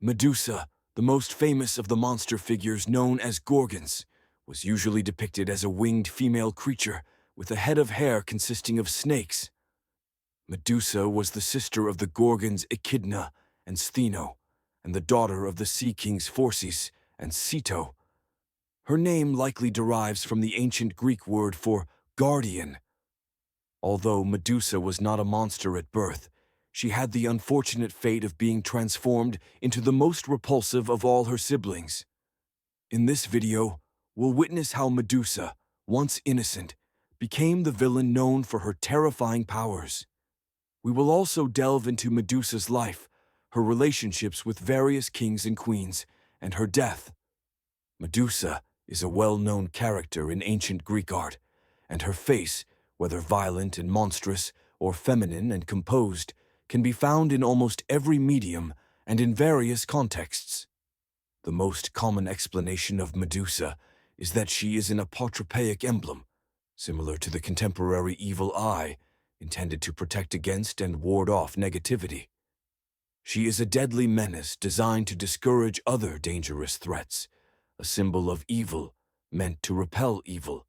Medusa, the most famous of the monster figures known as Gorgons, was usually depicted as a winged female creature with a head of hair consisting of snakes. Medusa was the sister of the Gorgons Echidna and Stheno, and the daughter of the sea kings Phorcys and Ceto. Her name likely derives from the ancient Greek word for guardian. Although Medusa was not a monster at birth, she had the unfortunate fate of being transformed into the most repulsive of all her siblings. In this video, we'll witness how Medusa, once innocent, became the villain known for her terrifying powers. We will also delve into Medusa's life, her relationships with various kings and queens, and her death. Medusa is a well-known character in ancient Greek art, and her face, whether violent and monstrous or feminine and composed, can be found in almost every medium and in various contexts. The most common explanation of Medusa is that she is an apotropaic emblem, similar to the contemporary evil eye, intended to protect against and ward off negativity. She is a deadly menace designed to discourage other dangerous threats, a symbol of evil meant to repel evil.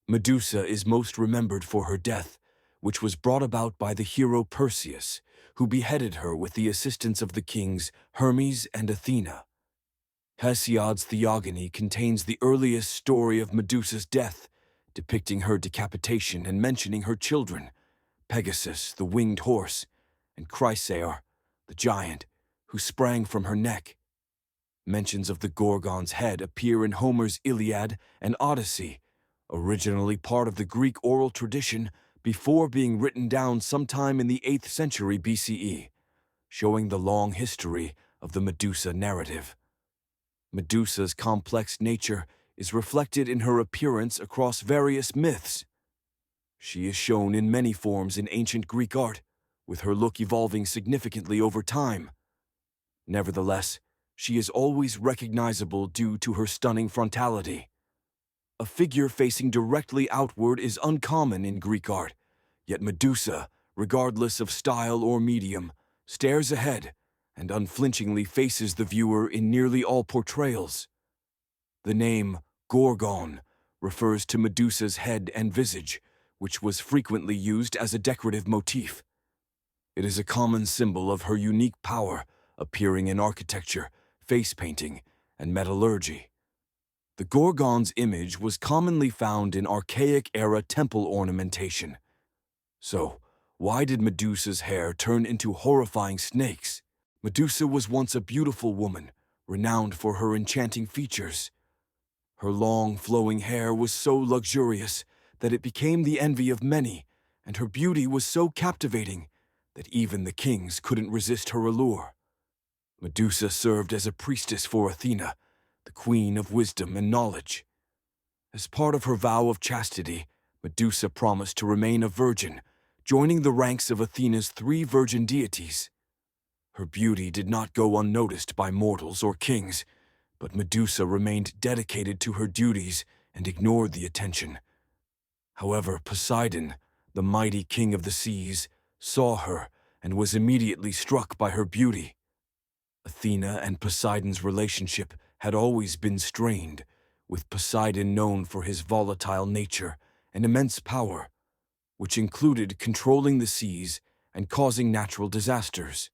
Medusa is most remembered for her death, which was brought about by the hero Perseus, who beheaded her with the assistance of the kings Hermes and Athena. Hesiod's Theogony contains the earliest story of Medusa's death, depicting her decapitation and mentioning her children, Pegasus, the winged horse, and Chrysaor, the giant, who sprang from her neck. Mentions of the Gorgon's head appear in Homer's Iliad and Odyssey, originally part of the Greek oral tradition before being written down sometime in the 8th century BCE, showing the long history of the Medusa narrative. Medusa's complex nature is reflected in her appearance across various myths. She is shown in many forms in ancient Greek art, with her look evolving significantly over time. Nevertheless, she is always recognizable due to her stunning frontality. A figure facing directly outward is uncommon in Greek art, yet Medusa, regardless of style or medium, stares ahead and unflinchingly faces the viewer in nearly all portrayals. The name Gorgon refers to Medusa's head and visage, which was frequently used as a decorative motif. It is a common symbol of her unique power, appearing in architecture, face painting, and metallurgy. The Gorgon's image was commonly found in archaic-era temple ornamentation. So, why did Medusa's hair turn into horrifying snakes? Medusa was once a beautiful woman, renowned for her enchanting features. Her long, flowing hair was so luxurious that it became the envy of many, and her beauty was so captivating that even the kings couldn't resist her allure. Medusa served as a priestess for Athena, the queen of wisdom and knowledge. As part of her vow of chastity, Medusa promised to remain a virgin, joining the ranks of Athena's 3 virgin deities. Her beauty did not go unnoticed by mortals or kings, but Medusa remained dedicated to her duties and ignored the attention. However, Poseidon, the mighty king of the seas, saw her and was immediately struck by her beauty. Athena and Poseidon's relationship had always been strained, with Poseidon known for his volatile nature and immense power, which included controlling the seas and causing natural disasters.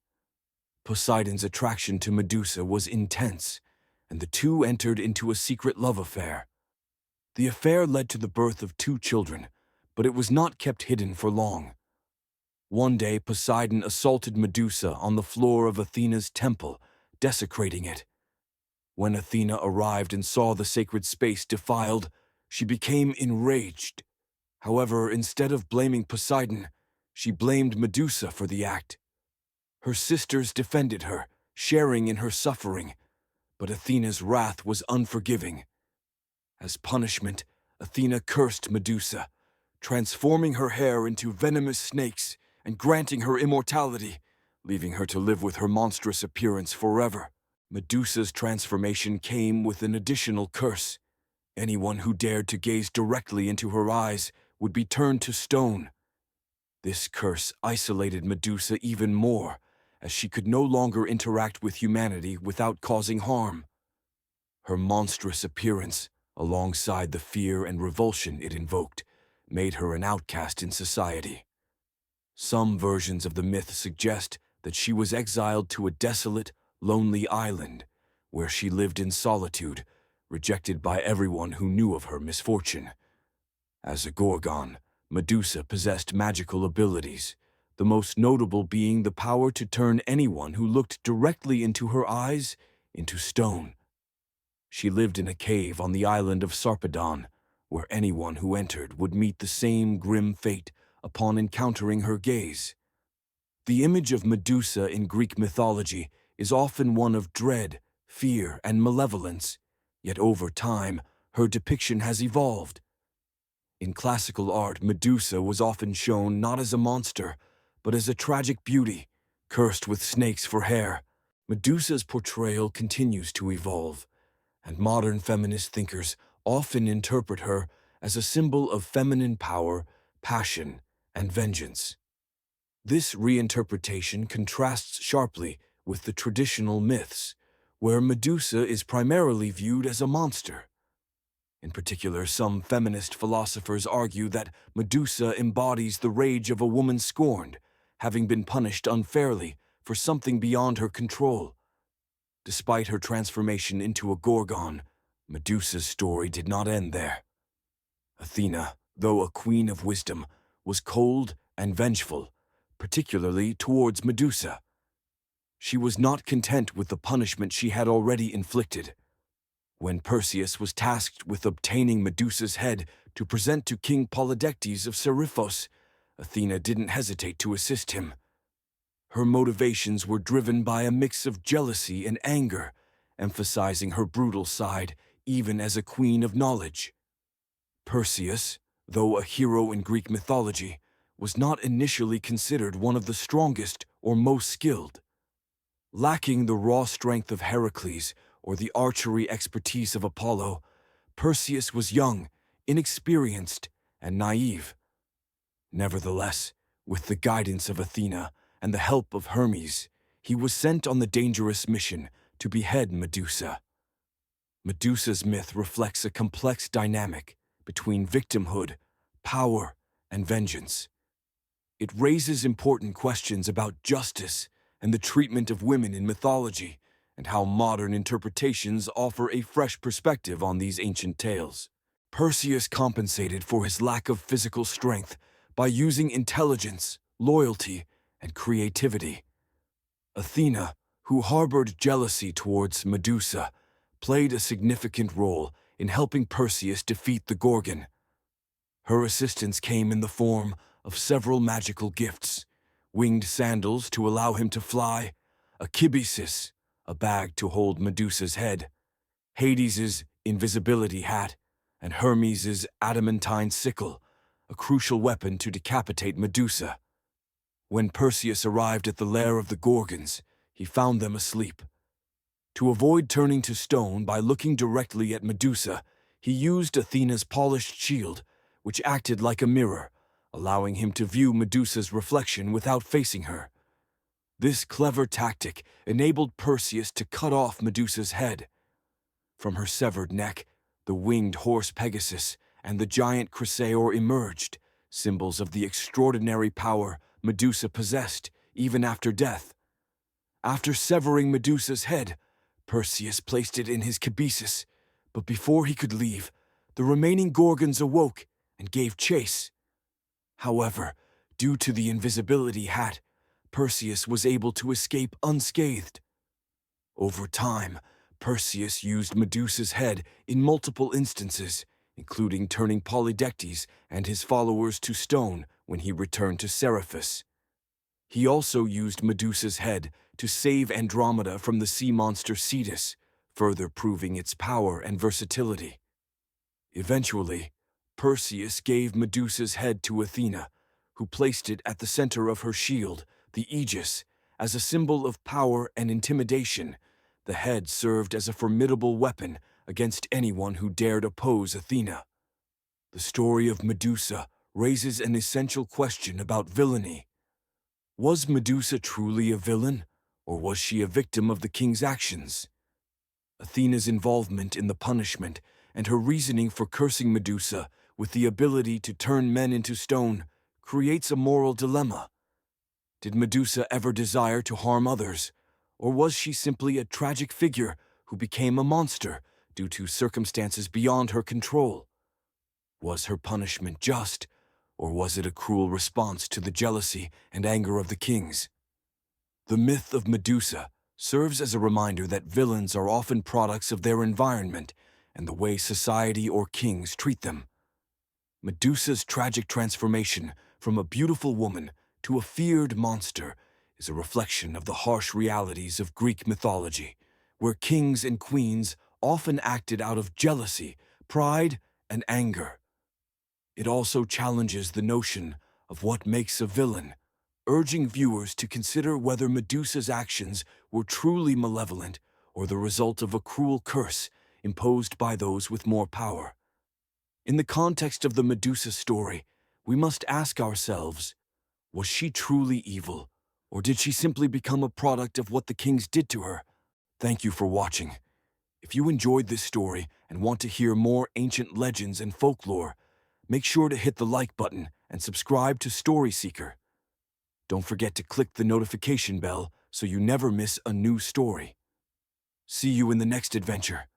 Poseidon's attraction to Medusa was intense, and the two entered into a secret love affair. The affair led to the birth of 2 children, but it was not kept hidden for long. One day, Poseidon assaulted Medusa on the floor of Athena's temple, desecrating it. When Athena arrived and saw the sacred space defiled, she became enraged. However, instead of blaming Poseidon, she blamed Medusa for the act. Her sisters defended her, sharing in her suffering, but Athena's wrath was unforgiving. As punishment, Athena cursed Medusa, transforming her hair into venomous snakes and granting her immortality, leaving her to live with her monstrous appearance forever. Medusa's transformation came with an additional curse. Anyone who dared to gaze directly into her eyes would be turned to stone. This curse isolated Medusa even more, as she could no longer interact with humanity without causing harm. Her monstrous appearance, alongside the fear and revulsion it invoked, made her an outcast in society. Some versions of the myth suggest that she was exiled to a desolate, lonely island, where she lived in solitude, rejected by everyone who knew of her misfortune. As a Gorgon, Medusa possessed magical abilities, the most notable being the power to turn anyone who looked directly into her eyes into stone. She lived in a cave on the island of Sarpedon, where anyone who entered would meet the same grim fate upon encountering her gaze. The image of Medusa in Greek mythology is often one of dread, fear, and malevolence, yet over time, her depiction has evolved. In classical art, Medusa was often shown not as a monster, but as a tragic beauty, cursed with snakes for hair. Medusa's portrayal continues to evolve, and modern feminist thinkers often interpret her as a symbol of feminine power, passion, and vengeance. This reinterpretation contrasts sharply with the traditional myths, where Medusa is primarily viewed as a monster. In particular, some feminist philosophers argue that Medusa embodies the rage of a woman scorned, having been punished unfairly for something beyond her control. Despite her transformation into a Gorgon, Medusa's story did not end there. Athena, though a queen of wisdom, was cold and vengeful, particularly towards Medusa. She was not content with the punishment she had already inflicted. When Perseus was tasked with obtaining Medusa's head to present to King Polydectes of Seriphos, Athena didn't hesitate to assist him. Her motivations were driven by a mix of jealousy and anger, emphasizing her brutal side even as a queen of knowledge. Perseus, though a hero in Greek mythology, was not initially considered one of the strongest or most skilled. Lacking the raw strength of Heracles or the archery expertise of Apollo, Perseus was young, inexperienced, and naive. Nevertheless, with the guidance of Athena and the help of Hermes, he was sent on the dangerous mission to behead Medusa. Medusa's myth reflects a complex dynamic between victimhood, power, and vengeance. It raises important questions about justice and the treatment of women in mythology, and how modern interpretations offer a fresh perspective on these ancient tales. Perseus compensated for his lack of physical strength by using intelligence, loyalty, and creativity. Athena, who harbored jealousy towards Medusa, played a significant role in helping Perseus defeat the Gorgon. Her assistance came in the form of several magical gifts: winged sandals to allow him to fly, a kibisis, a bag to hold Medusa's head, Hades's invisibility hat, and Hermes's adamantine sickle, a crucial weapon to decapitate Medusa. When Perseus arrived at the lair of the Gorgons, he found them asleep. To avoid turning to stone by looking directly at Medusa, he used Athena's polished shield, which acted like a mirror, allowing him to view Medusa's reflection without facing her. This clever tactic enabled Perseus to cut off Medusa's head. From her severed neck, the winged horse Pegasus and the giant Chrysaor emerged, symbols of the extraordinary power Medusa possessed even after death. After severing Medusa's head, Perseus placed it in his kibisis, but before he could leave, the remaining Gorgons awoke and gave chase. However, due to the invisibility hat, Perseus was able to escape unscathed. Over time, Perseus used Medusa's head in multiple instances, including turning Polydectes and his followers to stone when he returned to Seriphos. He also used Medusa's head to save Andromeda from the sea monster Cetus, further proving its power and versatility. Eventually, Perseus gave Medusa's head to Athena, who placed it at the center of her shield, the Aegis, as a symbol of power and intimidation. The head served as a formidable weapon against anyone who dared oppose Athena. The story of Medusa raises an essential question about villainy. Was Medusa truly a villain, or was she a victim of the king's actions? Athena's involvement in the punishment and her reasoning for cursing Medusa with the ability to turn men into stone creates a moral dilemma. Did Medusa ever desire to harm others, or was she simply a tragic figure who became a monster due to circumstances beyond her control? Was her punishment just, or was it a cruel response to the jealousy and anger of the kings? The myth of Medusa serves as a reminder that villains are often products of their environment and the way society or kings treat them. Medusa's tragic transformation from a beautiful woman to a feared monster is a reflection of the harsh realities of Greek mythology, where kings and queens often acted out of jealousy, pride, and anger. It also challenges the notion of what makes a villain, urging viewers to consider whether Medusa's actions were truly malevolent or the result of a cruel curse imposed by those with more power. In the context of the Medusa story, we must ask ourselves, was she truly evil, or did she simply become a product of what the kings did to her? Thank you for watching. If you enjoyed this story and want to hear more ancient legends and folklore, make sure to hit the like button and subscribe to StorySeeker. Don't forget to click the notification bell so you never miss a new story. See you in the next adventure.